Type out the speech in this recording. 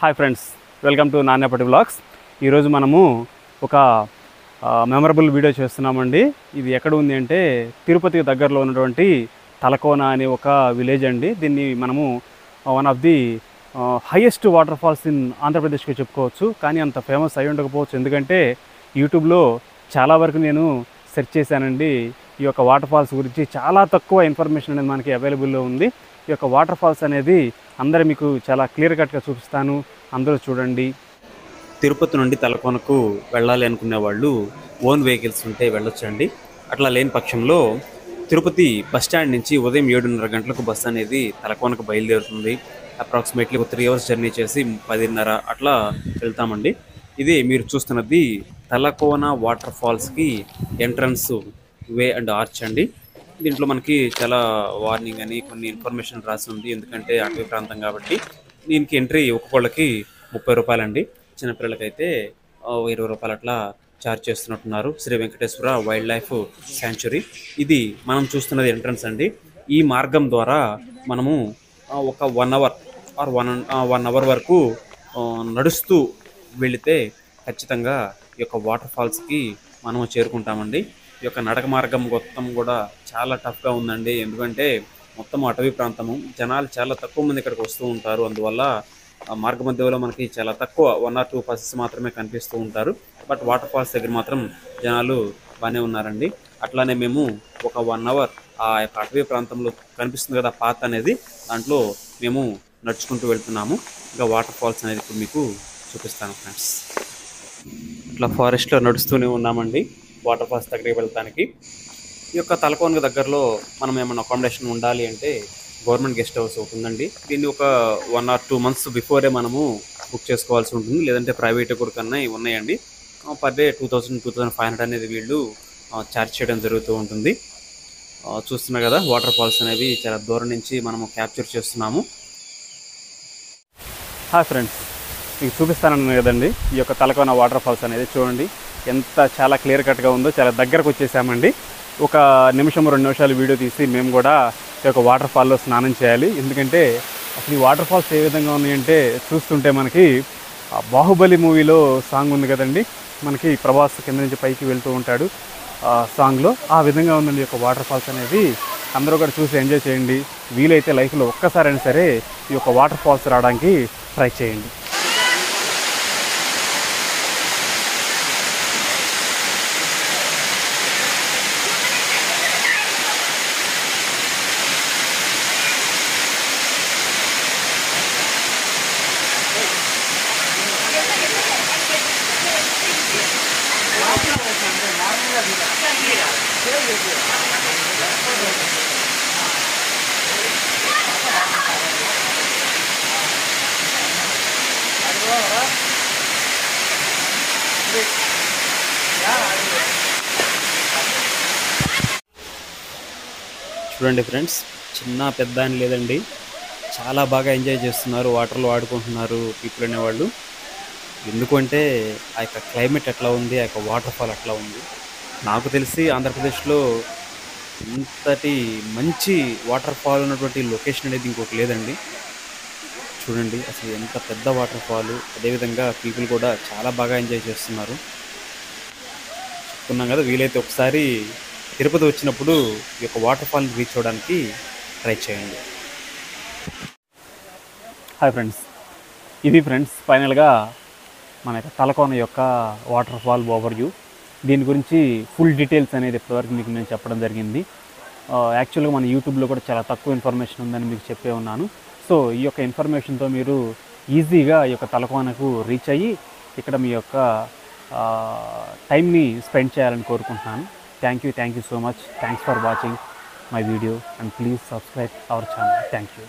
Hi friends, welcome to Nanyapati vlogs. ఈరోజు మనము ఒక మెమరబుల్ వీడియో చేస్తున్నామండి. ఇది ఎక్కడ ఉంది అంటే తిరుపతికి దగ్గరలో ఉన్నటువంటి తలకోన అనే ఒక విలేజ్ అండి. దీన్ని మనము one of the highest water falls in ఆంధ్రప్రదేశ్కి చెప్పుకోవచ్చు. కానీ అంత ఫేమస్ అయి ఉండకపోవచ్చు, ఎందుకంటే యూట్యూబ్లో చాలా వరకు నేను సెర్చ్ చేశానండి. ఈ యొక్క వాటర్ ఫాల్స్ గురించి చాలా తక్కువ ఇన్ఫర్మేషన్ అనేది మనకి అవైలబుల్లో ఉంది. ఈ యొక్క వాటర్ ఫాల్స్ అనేది అందరూ మీకు చాలా క్లియర్ కట్గా చూపిస్తాను, అందరూ చూడండి. తిరుపతి నుండి తలకోనకు వెళ్ళాలి అనుకునే వాళ్ళు ఓన్ వెహికల్స్ ఉంటే వెళ్ళొచ్చండి. అట్లా లేని పక్షంలో తిరుపతి బస్ స్టాండ్ నుంచి ఉదయం 7:30 గంటలకు బస్సు అనేది తలకోనకు బయలుదేరుతుంది. అప్రాక్సిమేట్లీ ఒక 3 అవర్స్ జర్నీ చేసి 10:30 అట్లా వెళ్తామండి. ఇది మీరు చూస్తున్నది తలకోన వాటర్ ఫాల్స్కి ఎంట్రన్స్ వే అండ్ ఆర్చ్ అండి. దీంట్లో మనకి చాలా వార్నింగ్ అని కొన్ని ఇన్ఫర్మేషన్ రాసి ఉంది, ఎందుకంటే అటవీ ప్రాంతం కాబట్టి. దీనికి ఎంట్రీ ఒక్కొక్కళ్ళకి 30 రూపాయలండి. చిన్నపిల్లలకైతే 20 రూపాయలు అట్లా ఛార్జ్ చేస్తున్నట్టున్నారు. Sri Venkateswara wildlife sanctuary. ఇది మనం చూస్తున్నది ఎంట్రన్స్ అండి. ఈ మార్గం ద్వారా మనము ఒక 1 అవర్ ఆర్ 1 అవర్ వరకు నడుస్తూ వెళితే ఖచ్చితంగా ఈ యొక్క వాటర్ ఫాల్స్కి మనము చేరుకుంటామండి. ఈ యొక్క నడక మార్గం మొత్తం కూడా చాలా టఫ్గా ఉందండి, ఎందుకంటే మొత్తం అటవీ ప్రాంతము, జనాలు చాలా తక్కువ మంది ఇక్కడికి వస్తూ ఉంటారు. అందువల్ల మార్గ మధ్యలో మనకి చాలా తక్కువ 1 or 2 బస్సెస్ మాత్రమే కనిపిస్తూ ఉంటారు. బట్ వాటర్ ఫాల్స్ దగ్గర మాత్రం జనాలు బాగానే ఉన్నారండి. అట్లానే మేము ఒక 1 అవర్ ఆ యొక్క అటవీ ప్రాంతంలో కనిపిస్తుంది కదా పాత్ అనేది, దాంట్లో మేము నడుచుకుంటూ వెళ్తున్నాము. ఇంకా వాటర్ ఫాల్స్ అనేది ఇప్పుడు మీకు చూపిస్తాను ఫ్రెండ్స్. ఇట్లా ఫారెస్ట్లో నడుస్తూనే ఉన్నామండి వాటర్ ఫాల్స్ దగ్గరికి వెళ్తానికి. ఈ యొక్క తలకోనకు దగ్గరలో మనం ఏమైనా అకామిడేషన్ ఉండాలి అంటే గవర్నమెంట్ గెస్ట్ హౌస్ ఒకటి ఉందండి. దీన్ని ఒక 1 or 2 months బిఫోరే మనము బుక్ చేసుకోవాల్సి ఉంటుంది, లేదంటే ప్రైవేట్ కూడా కన్నా ఉన్నాయండి. పర్ డే 2000-2500 అనేది వీళ్ళు ఛార్జ్ చేయడం జరుగుతూ ఉంటుంది. చూస్తున్నారు కదా వాటర్ ఫాల్స్ అనేవి చాలా దూరం నుంచి మనము క్యాప్చర్ చేస్తున్నాము. హాయ్ ఫ్రెండ్స్, మీకు చూపిస్తానన్నాను కదండి ఈ యొక్క తలకోన వాటర్ ఫాల్స్ అనేది. చూడండి ఎంత చాలా క్లియర్ కట్గా ఉందో. చాలా దగ్గరకు వచ్చేసామండి. ఒక 1-2 నిమిషాలు వీడియో తీసి మేము కూడా ఈ యొక్క వాటర్ ఫాల్లో స్నానం చేయాలి. ఎందుకంటే అసలు ఈ వాటర్ ఫాల్స్ ఏ విధంగా ఉన్నాయంటే చూస్తుంటే మనకి బాహుబలి మూవీలో సాంగ్ ఉంది కదండి, మనకి ప్రభాస్ కింద నుంచి పైకి వెళ్తూ ఉంటాడు సాంగ్లో, ఆ విధంగా ఉందండి ఈ యొక్క వాటర్ ఫాల్స్ అనేది. అందరూ కూడా చూసి ఎంజాయ్ చేయండి. వీలైతే లైఫ్లో ఒక్కసారైనా సరే ఈ యొక్క వాటర్ ఫాల్స్ రావడానికి ట్రై చేయండి. చూడండి ఫ్రెండ్స్, చిన్న పెద్ద అని లేదండి, చాలా బాగా ఎంజాయ్ చేస్తున్నారు, వాటర్లో ఆడుకుంటున్నారు పీపుల్ అనేవాళ్ళు. ఎందుకంటే ఆ యొక్క క్లైమేట్ ఎట్లా ఉంది, ఆ యొక్క వాటర్ ఫాల్ ఎట్లా ఉంది. నాకు తెలిసి ఆంధ్రప్రదేశ్లో ఇంతటి మంచి వాటర్ ఫాల్ ఉన్నటువంటి లొకేషన్ అనేది ఇంకొక లేదండి. చూడండి అసలు ఎంత పెద్ద వాటర్ ఫాల్, అదేవిధంగా పీపుల్ కూడా చాలా బాగా ఎంజాయ్ చేస్తున్నారు. చెప్తున్నాం కదా, వీలైతే ఒకసారి తిరుపతి వచ్చినప్పుడు ఈ యొక్క వాటర్ ఫాల్ని రీచ్ అవ్వడానికి ట్రై చేయండి. హాయ్ ఫ్రెండ్స్, ఇది ఫ్రెండ్స్ ఫైనల్గా మన యొక్క తలకోన యొక్క వాటర్ ఫాల్ ఓవర్వ్యూ. దీని గురించి ఫుల్ డీటెయిల్స్ అనేది ఇప్పటివరకు మీకు నేను చెప్పడం జరిగింది. యాక్చువల్గా మన యూట్యూబ్లో కూడా చాలా తక్కువ ఇన్ఫర్మేషన్ ఉందని మీకు చెప్పే ఉన్నాను. సో ఈ యొక్క ఇన్ఫర్మేషన్తో మీరు ఈజీగా ఈ యొక్క తలకోనకు రీచ్ అయ్యి ఇక్కడ మీ యొక్క టైంని స్పెండ్ చేయాలని కోరుకుంటున్నాను. Thank you so much. Thanks for watching my video and please subscribe our channel. Thank you.